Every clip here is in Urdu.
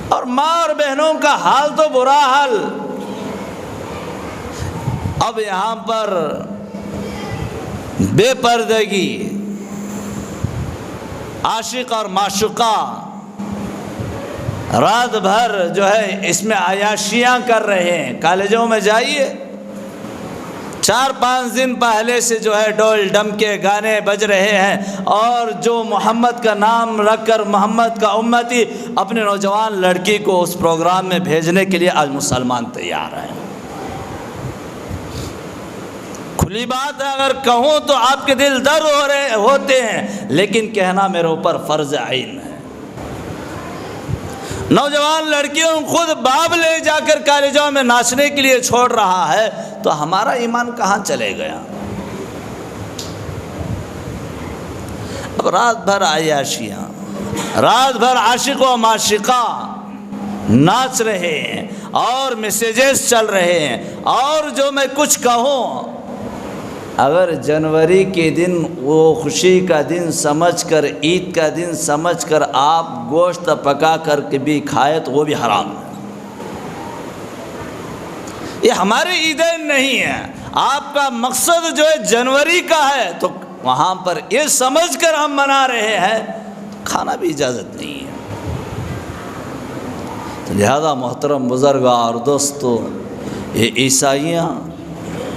اور ماں اور بہنوں کا حال تو برا حال۔ اب یہاں پر بے پردگی، عاشق اور معشوقہ رات بھر جو ہے اس میں عیاشیاں کر رہے ہیں۔ کالجوں میں جائیے، 4-5 دن پہلے سے جو ہے ڈول ڈم کے گانے بج رہے ہیں، اور جو محمد کا نام رکھ کر محمد کا امتی اپنے نوجوان لڑکی کو اس پروگرام میں بھیجنے کے لیے آج مسلمان تیار ہیں۔ کھلی بات ہے، اگر کہوں تو آپ کے دل درد ہوتے ہیں، لیکن کہنا میرے اوپر فرض عین ہے۔ نوجوان لڑکیوں خود باپ لے جا کر کالجوں میں ناچنے کے لیے چھوڑ رہا ہے، تو ہمارا ایمان کہاں چلے گیا؟ اب رات بھر عیاشیاں، رات بھر عاشق و معشوقہ ناچ رہے ہیں اور میسیجز چل رہے ہیں۔ اور جو میں کچھ کہوں، اگر جنوری کے دن وہ خوشی کا دن سمجھ کر، عید کا دن سمجھ کر آپ گوشت پکا کر کے بھی کھائے تو وہ بھی حرام ہے۔ یہ ہمارے عیدین نہیں ہے۔ آپ کا مقصد جو ہے جنوری کا ہے، تو وہاں پر یہ سمجھ کر ہم منا رہے ہیں، کھانا بھی اجازت نہیں ہے۔ تو لہذا محترم بزرگاں اور دوستو، یہ عیسائیاں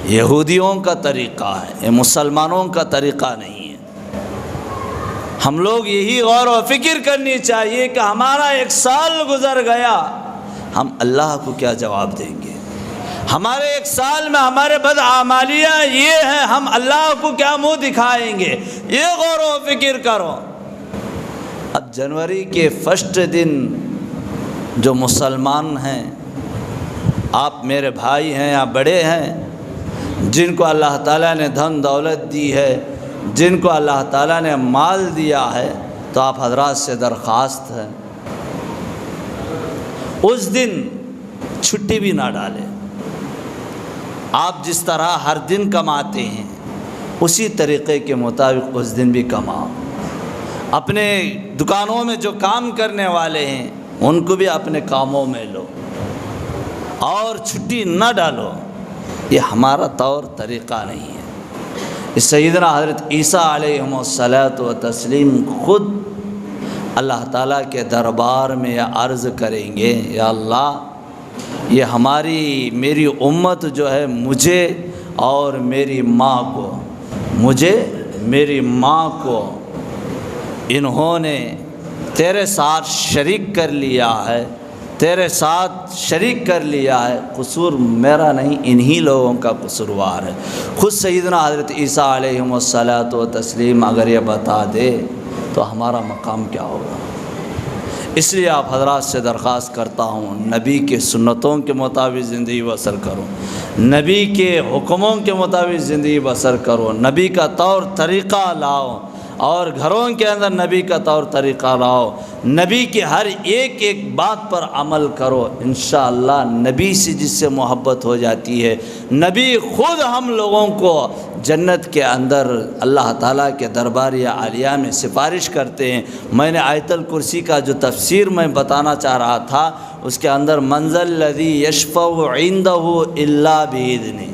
یہودیوں کا طریقہ ہے، یہ مسلمانوں کا طریقہ نہیں ہے۔ ہم لوگ یہی غور و فکر کرنی چاہیے کہ ہمارا 1 سال گزر گیا، ہم اللہ کو کیا جواب دیں گے؟ ہمارے 1 سال میں ہمارے بدعمالیاں یہ ہیں، ہم اللہ کو کیا منہ دکھائیں گے؟ یہ غور و فکر کرو۔ اب جنوری کے فرسٹ دن جو مسلمان ہیں، آپ میرے بھائی ہیں یا بڑے ہیں، جن کو اللہ تعالیٰ نے دھن دولت دی ہے، جن کو اللہ تعالیٰ نے مال دیا ہے، تو آپ حضرات سے درخواست ہے اس دن چھٹی بھی نہ ڈالیں۔ آپ جس طرح ہر دن کماتے ہیں، اسی طریقے کے مطابق اس دن بھی کماؤ۔ اپنے دکانوں میں جو کام کرنے والے ہیں، ان کو بھی اپنے کاموں میں لو اور چھٹی نہ ڈالو۔ یہ ہمارا طور طریقہ نہیں ہے۔ سیدنا حضرت عیسیٰ علیہ الصلاۃ والتسلیم خود اللہ تعالیٰ کے دربار میں عرض کریں گے، یا اللہ، یہ میری امت جو ہے، مجھے اور میری ماں کو انہوں نے تیرے ساتھ شریک کر لیا ہے، قصور میرا نہیں، انہی لوگوں کا قصوروار ہے۔ خود سیدنا حضرت عیسیٰ علیہ الصلاۃ والتسلیم اگر یہ بتا دے تو ہمارا مقام کیا ہوگا؟ اس لیے آپ حضرات سے درخواست کرتا ہوں، نبی کے سنتوں کے مطابق زندگی بسر کرو، نبی کے حکموں کے مطابق زندگی بسر کرو، نبی کا طور طریقہ لاؤ، اور گھروں کے اندر نبی کا طور طریقہ لاؤ، نبی کی ہر ایک بات پر عمل کرو۔ انشاءاللہ نبی سے جس سے محبت ہو جاتی ہے، نبی خود ہم لوگوں کو جنت کے اندر اللہ تعالیٰ کے دربار عالیہ میں سفارش کرتے ہیں۔ میں نے آیت الکرسی کا جو تفسیر میں بتانا چاہ رہا تھا، اس کے اندر من ذا الذی یشفع عندہ الا بإذنہ،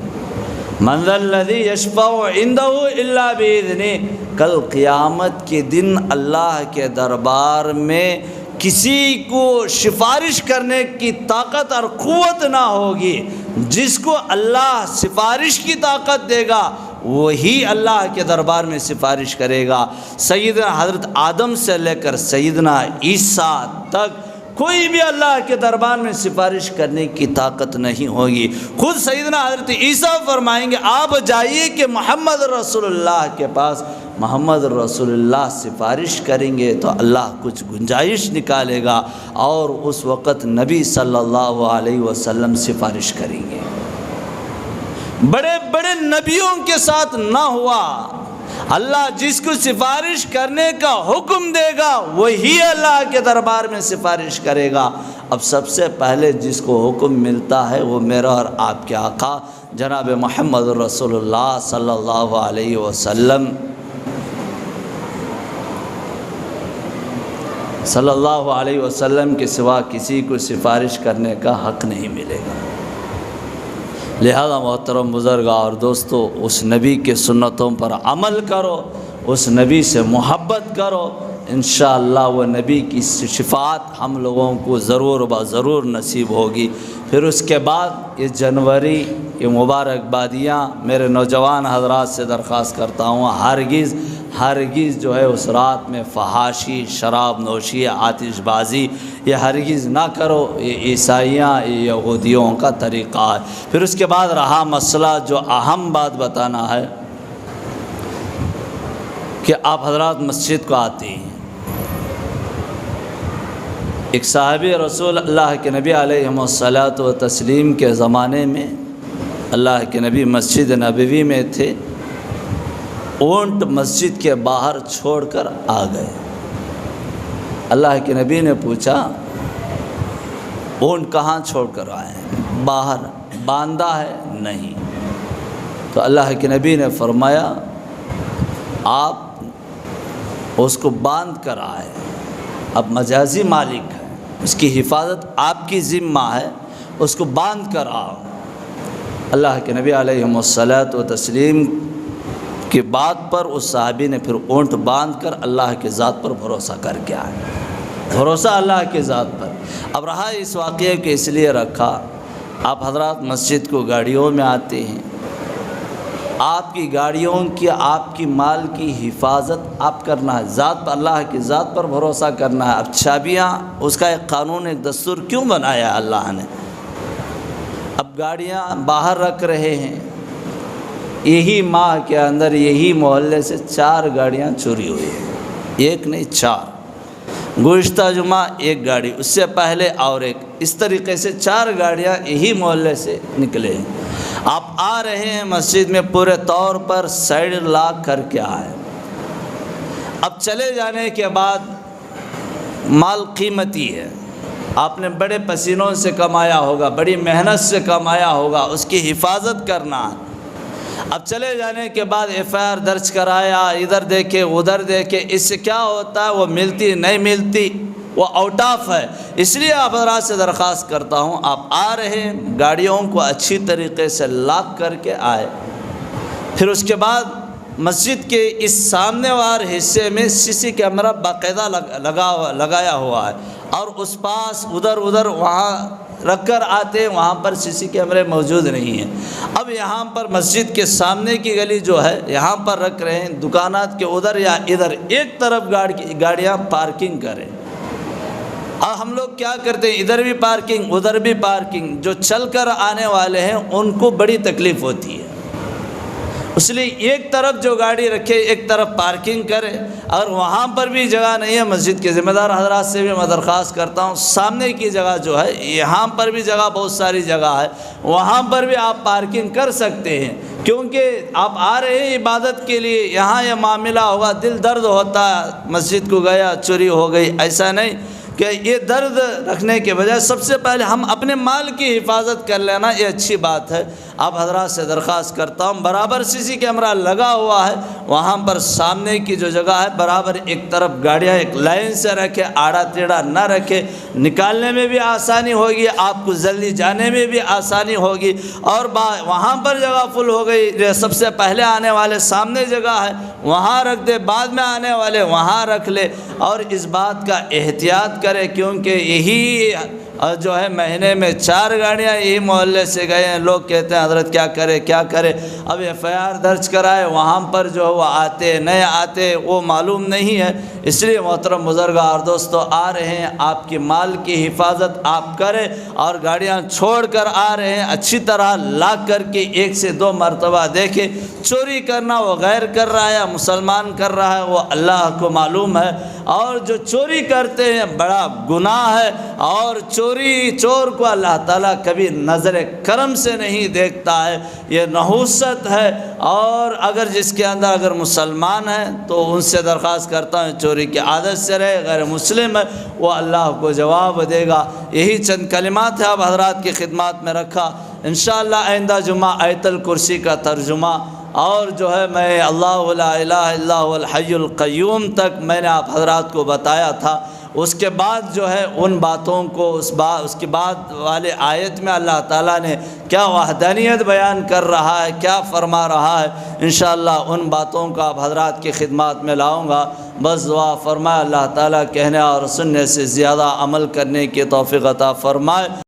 من ذا الذی یشفع عندہ الا بإذنہ۔ کل قیامت کے دن اللہ کے دربار میں کسی کو سفارش کرنے کی طاقت اور قوت نہ ہوگی۔ جس کو اللہ سفارش کی طاقت دے گا، وہی اللہ کے دربار میں سفارش کرے گا۔ سیدنا حضرت آدم سے لے کر سیدنا عیسیٰ تک کوئی بھی اللہ کے دربار میں سفارش کرنے کی طاقت نہیں ہوگی۔ خود سیدنا حضرت عیسیٰ فرمائیں گے، آپ جائیے کہ محمد رسول اللہ کے پاس، محمد رسول اللہ سفارش کریں گے تو اللہ کچھ گنجائش نکالے گا، اور اس وقت نبی صلی اللہ علیہ وسلم سفارش کریں گے۔ بڑے بڑے نبیوں کے ساتھ نہ ہوا۔ اللہ جس کو سفارش کرنے کا حکم دے گا، وہی اللہ کے دربار میں سفارش کرے گا۔ اب سب سے پہلے جس کو حکم ملتا ہے، وہ میرا اور آپ کے آقا جناب محمد رسول اللہ صلی اللہ علیہ وسلم۔ صلی اللہ علیہ وسلم کے سوا کسی کو سفارش کرنے کا حق نہیں ملے گا۔ لہذا محترم بزرگاں اور دوستو، اس نبی کے سنتوں پر عمل کرو، اس نبی سے محبت کرو، انشاءاللہ وہ نبی کی شفاعت ہم لوگوں کو ضرور نصیب ہوگی۔ پھر اس کے بعد یہ جنوری، یہ مبارکبادیاں میرے نوجوان حضرات سے درخواست کرتا ہوں، ہرگز جو ہے اس رات میں فحاشی، شراب نوشی، آتش بازی یہ ہرگز نہ کرو، یہ عیسائیاں، یہ یہودیوں کا طریقہ ہے۔ پھر اس کے بعد رہا مسئلہ جو اہم بات بتانا ہے کہ آپ حضرات مسجد کو آتے ہیں، ایک صحابی رسول اللہ کے نبی علیہ الصلاۃ والتسلیم کے زمانے میں اللہ کے نبی مسجد نبوی میں تھے، اونٹ مسجد کے باہر چھوڑ کر آ گئے۔ اللہ کے نبی نے پوچھا اونٹ کہاں چھوڑ کر آئے ہیں؟ باہر باندھا ہے؟ نہیں۔ تو اللہ کے نبی نے فرمایا آپ اس کو باندھ کر آئے، اب مجازی مالک ہے، اس کی حفاظت آپ کی ذمہ ہے، اس کو باندھ کر آؤ۔ اللہ کے نبی علیہ الصلاۃ والتسلیم کی بات پر اس صحابی نے پھر اونٹ باندھ کر اللہ کی ذات پر بھروسہ کر کے آئے، بھروسہ اللہ کی ذات پر۔ اب رہا اس واقعے کے اس لیے رکھا، آپ حضرات مسجد کو گاڑیوں میں آتے ہیں، آپ کی گاڑیوں کی، آپ کی مال کی حفاظت آپ کرنا ہے، ذات پر، اللہ کی ذات پر بھروسہ کرنا ہے۔ اب چابیاں، اس کا ایک قانون، ایک دستور کیوں بنایا ہے اللہ نے؟ اب گاڑیاں باہر رکھ رہے ہیں، یہی ماہ کے اندر یہی محلے سے 4 گاڑیاں چوری ہوئی ہیں، ایک نہیں 4۔ گزشتہ جمعہ ایک گاڑی، اس سے پہلے اور ایک، اس طریقے سے 4 گاڑیاں یہی محلے سے نکلے ہیں۔ آپ آ رہے ہیں مسجد میں، پورے طور پر سائڈ لاک کر کے آئے۔ اب چلے جانے کے بعد مال قیمتی ہے، آپ نے بڑے پسینوں سے کمایا ہوگا، بڑی محنت سے کمایا ہوگا، اس کی حفاظت کرنا ہے۔ اب چلے جانے کے بعد FIR درج کرایا، ادھر دیکھے ادھر دیکھے، اس سے کیا ہوتا ہے؟ وہ ملتی نہیں ملتی، وہ آؤٹ آف ہے۔ اس لیے آپ حضرات سے درخواست کرتا ہوں، آپ آ رہے ہیں گاڑیوں کو اچھی طریقے سے لاک کر کے آئے۔ پھر اس کے بعد مسجد کے اس سامنے والے حصے میں CC کیمرہ باقاعدہ لگایا ہوا ہے، اور اس پاس ادھر وہاں رکھ کر آتے ہیں، وہاں پر CC کیمرے موجود نہیں ہیں۔ اب یہاں پر مسجد کے سامنے کی گلی جو ہے، یہاں پر رکھ رہے ہیں، دکانات کے ادھر یا ادھر ایک طرف گاڑیاں پارکنگ کریں۔ اب ہم لوگ کیا کرتے ہیں؟ ادھر بھی پارکنگ، ادھر بھی پارکنگ، جو چل کر آنے والے ہیں ان کو بڑی تکلیف ہوتی ہے، اس لیے ایک طرف جو گاڑی رکھے ایک طرف پارکنگ کرے۔ اگر وہاں پر بھی جگہ نہیں ہے، مسجد کے ذمہ دار حضرات سے بھی میں درخواست کرتا ہوں، سامنے کی جگہ جو ہے، یہاں پر بھی جگہ، بہت ساری جگہ ہے، وہاں پر بھی آپ پارکنگ کر سکتے ہیں، کیونکہ آپ آ رہے ہیں عبادت کے لیے، یہاں یہ معاملہ ہوگا، دل درد ہوتا ہے، مسجد کو گیا چوری ہو گئی، ایسا نہیں کہ یہ درد رکھنے کے بجائے سب سے پہلے ہم اپنے مال کی حفاظت کر لینا، یہ اچھی بات ہے۔ آپ حضرات سے درخواست کرتا ہوں، برابر CC کیمرہ لگا ہوا ہے، وہاں پر سامنے کی جو جگہ ہے برابر ایک طرف گاڑیاں ایک لائن سے رکھے، آڑا ٹیڑھا نہ رکھے، نکالنے میں بھی آسانی ہوگی، آپ کو جلدی جانے میں بھی آسانی ہوگی۔ اور وہاں پر جگہ فل ہو گئی، سب سے پہلے آنے والے سامنے جگہ ہے وہاں رکھ دے، بعد میں آنے والے وہاں رکھ لے، اور اس بات کا احتیاط کرے، کیونکہ یہی جو ہے مہینے میں 4 گاڑیاں یہی محلے سے گئے ہیں۔ لوگ کہتے ہیں حضرت کیا کرے، اب FIR درج کرائے، وہاں پر جو وہ آتے نہیں آتے وہ معلوم نہیں ہے۔ اس لیے محترم بزرگ اور دوستو، آ رہے ہیں، آپ کی مال کی حفاظت آپ کریں، اور گاڑیاں چھوڑ کر آ رہے ہیں اچھی طرح لاک کر کے 1 سے 2 مرتبہ دیکھیں۔ چوری کرنا وہ غیر کر رہا ہے، مسلمان کر رہا ہے، وہ اللہ کو معلوم ہے، اور جو چوری کرتے ہیں بڑا گناہ ہے، اور چور کو اللہ تعالیٰ کبھی نظر کرم سے نہیں دیکھتا ہے، یہ نحوست ہے۔ اور اگر جس کے اندر اگر مسلمان ہے تو ان سے درخواست کرتا ہوں چوری کی عادت سے رہے، غیر مسلم ہے وہ اللہ کو جواب دے گا۔ یہی چند کلمات ہیں آپ حضرات کی خدمات میں رکھا۔ انشاءاللہ آئندہ جمعہ آیت الکرسی کا ترجمہ، اور جو ہے میں اللہ لا الہ الا هو الحی القیوم تک میں نے آپ حضرات کو بتایا تھا، اس کے بعد جو ہے ان باتوں کو اس کے بعد والے آیت میں اللہ تعالیٰ نے کیا وحدانیت بیان کر رہا ہے، کیا فرما رہا ہے، انشاءاللہ ان باتوں کا آپ حضرات کی خدمات میں لاؤں گا۔ بس دعا فرمائے اللہ تعالیٰ کہنے اور سننے سے زیادہ عمل کرنے کی توفیق عطا فرمائے۔